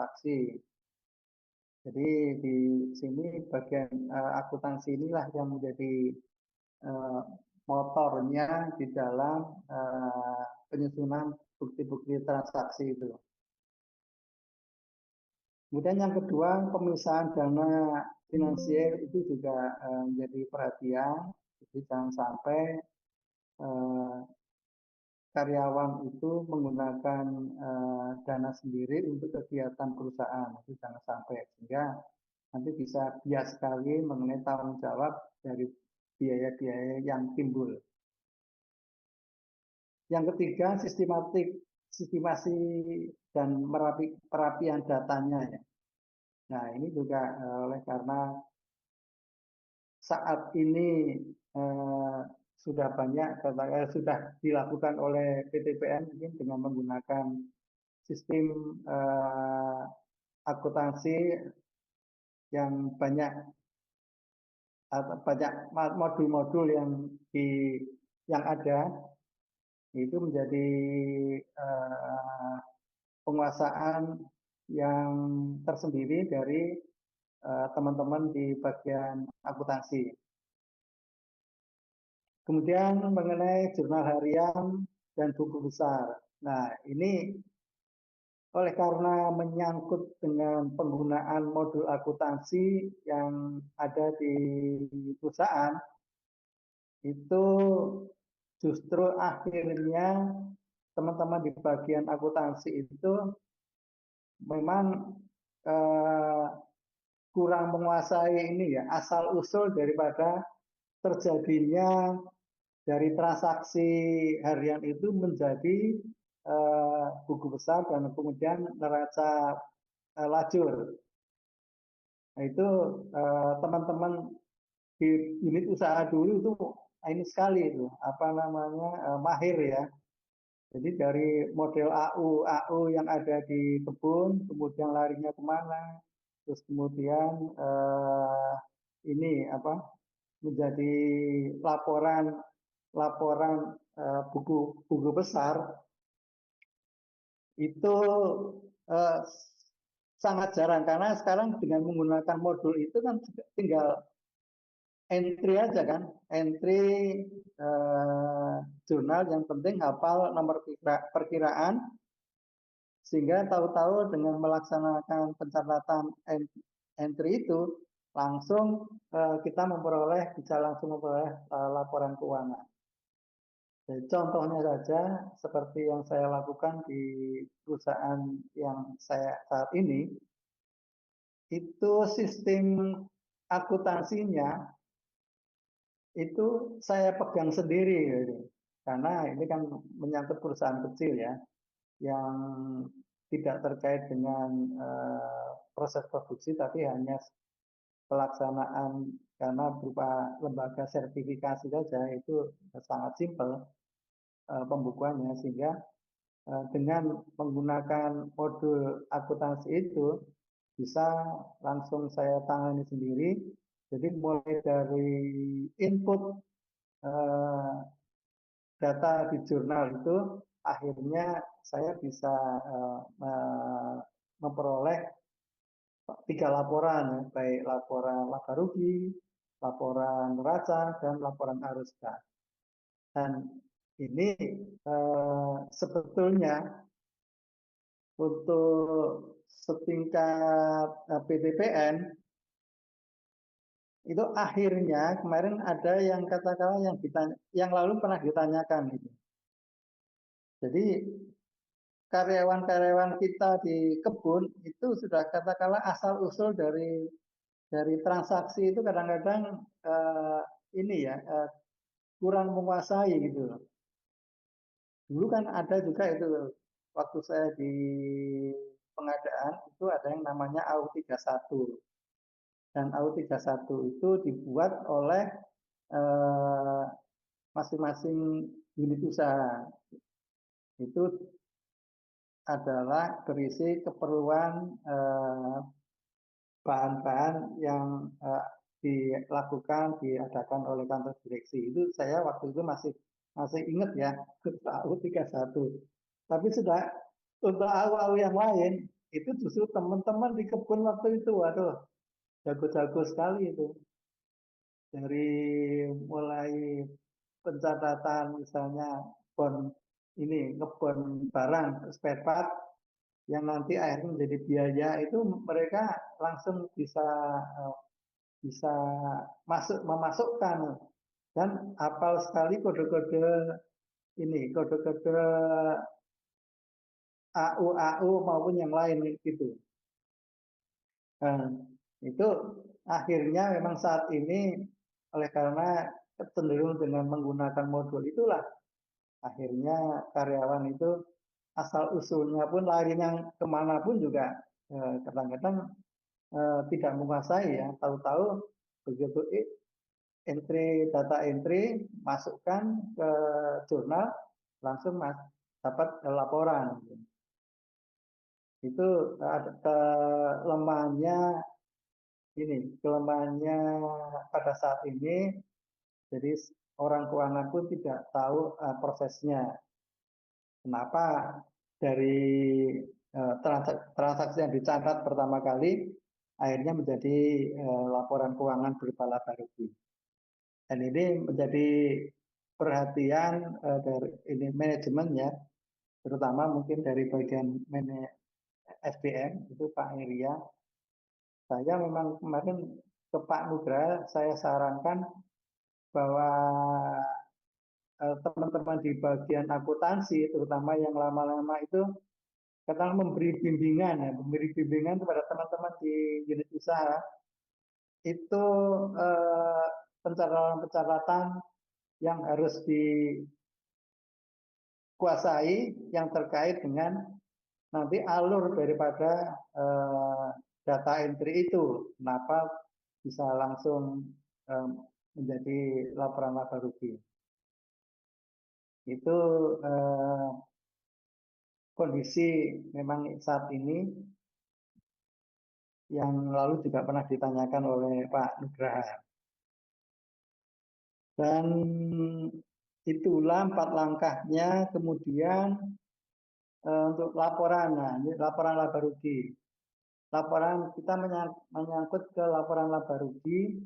transaksi. Jadi di sini bagian akuntansi inilah yang menjadi motornya di dalam penyusunan bukti-bukti transaksi itu. Kemudian yang kedua, pemisahan dana finansial itu juga menjadi perhatian. Jadi jangan sampai karyawan itu menggunakan dana sendiri untuk kegiatan perusahaan. Itu jangan sampai, sehingga nanti bisa bias sekali mengenai tanggung jawab dari biaya-biaya yang timbul. Yang ketiga, sistemasi dan perapian datanya. Ya. Nah, ini juga oleh karena saat ini sudah banyak sudah dilakukan oleh PTPN mungkin dengan menggunakan sistem akuntansi yang banyak modul-modul yang ada, itu menjadi penguasaan yang tersendiri dari teman-teman di bagian akuntansi. Kemudian mengenai jurnal harian dan buku besar. Nah, ini oleh karena menyangkut dengan penggunaan modul akuntansi yang ada di perusahaan, itu justru akhirnya teman-teman di bagian akuntansi itu memang kurang menguasai ini ya, asal-usul daripada terjadinya dari transaksi harian itu menjadi buku besar dan kemudian neraca lajur. Nah, itu teman-teman di unit usaha dulu itu ini sekali itu mahir ya. Jadi dari model AU yang ada di kebun, kemudian larinya kemana, terus kemudian menjadi laporan buku besar itu sangat jarang, karena sekarang dengan menggunakan modul itu kan tinggal entry aja kan, entry jurnal, yang penting hafal nomor perkiraan, sehingga tahu-tahu dengan melaksanakan pencatatan entry itu langsung kita bisa langsung memperoleh laporan keuangan. Jadi, contohnya saja seperti yang saya lakukan di perusahaan yang saya saat ini, itu sistem akuntansinya itu saya pegang sendiri, gitu. Karena ini kan menyangkut perusahaan kecil ya, yang tidak terkait dengan proses produksi, tapi hanya pelaksanaan karena berupa lembaga sertifikasi saja, itu sangat simpel pembukuannya, sehingga dengan menggunakan modul akuntansi itu bisa langsung saya tangani sendiri. Jadi mulai dari input data di jurnal itu, akhirnya saya bisa memperoleh 3 laporan, ya, baik laporan laba rugi, laporan neraca, dan laporan arus kas. Dan ini sebetulnya untuk setingkat PTPN itu akhirnya kemarin ada yang katakanlah yang lalu pernah ditanyakan gitu. Jadi karyawan-karyawan kita di kebun itu sudah katakanlah asal usul dari transaksi itu kadang-kadang kurang menguasai gitu. Dulu kan ada juga itu waktu saya di pengadaan itu ada yang namanya AU31. Dan AU31 itu dibuat oleh masing-masing unit usaha. Itu adalah berisi keperluan bahan-bahan yang diadakan oleh kantor direksi. Itu saya waktu itu masih ingat ya, AU31. Tapi sudah untuk AU yang lain itu justru teman-teman di kebun waktu itu, waduh, jago-jago sekali itu. Dari mulai pencatatan misalnya bon ini ngebon barang spare part yang nanti akhirnya menjadi biaya itu mereka langsung bisa bisa memasukkan dan hafal sekali kode-kode ini kode-kode AU maupun yang lain gitu. Nah, itu akhirnya memang saat ini oleh karena cenderung dengan menggunakan modul itulah akhirnya karyawan itu asal usulnya pun larinya kemana pun juga kadang-kadang tidak menguasai ya. Tahu-tahu begitu entry data entry masukkan ke jurnal langsung dapat laporan. Itu kelemahannya kelemahannya pada saat ini. Jadi orang keuangan pun tidak tahu prosesnya. Kenapa dari transaksi yang dicatat pertama kali akhirnya menjadi laporan keuangan berupa laba rugi. Dan ini menjadi perhatian dari ini manajemen ya, terutama mungkin dari bagian SDM itu Pak Iria. Saya memang kemarin ke Pak Nugra saya sarankan bahwa teman-teman di bagian akuntansi, terutama yang lama-lama itu, kadang memberi bimbingan kepada teman-teman di unit usaha, itu pencatatan yang harus dikuasai yang terkait dengan nanti alur daripada data entry itu, kenapa bisa langsung menjadi laporan laba rugi. Itu kondisi memang saat ini yang lalu juga pernah ditanyakan oleh Pak Nugraha. Dan itulah 4 langkahnya. Kemudian untuk laporan, nah ini laporan laba rugi. Laporan kita menyangkut ke laporan laba rugi.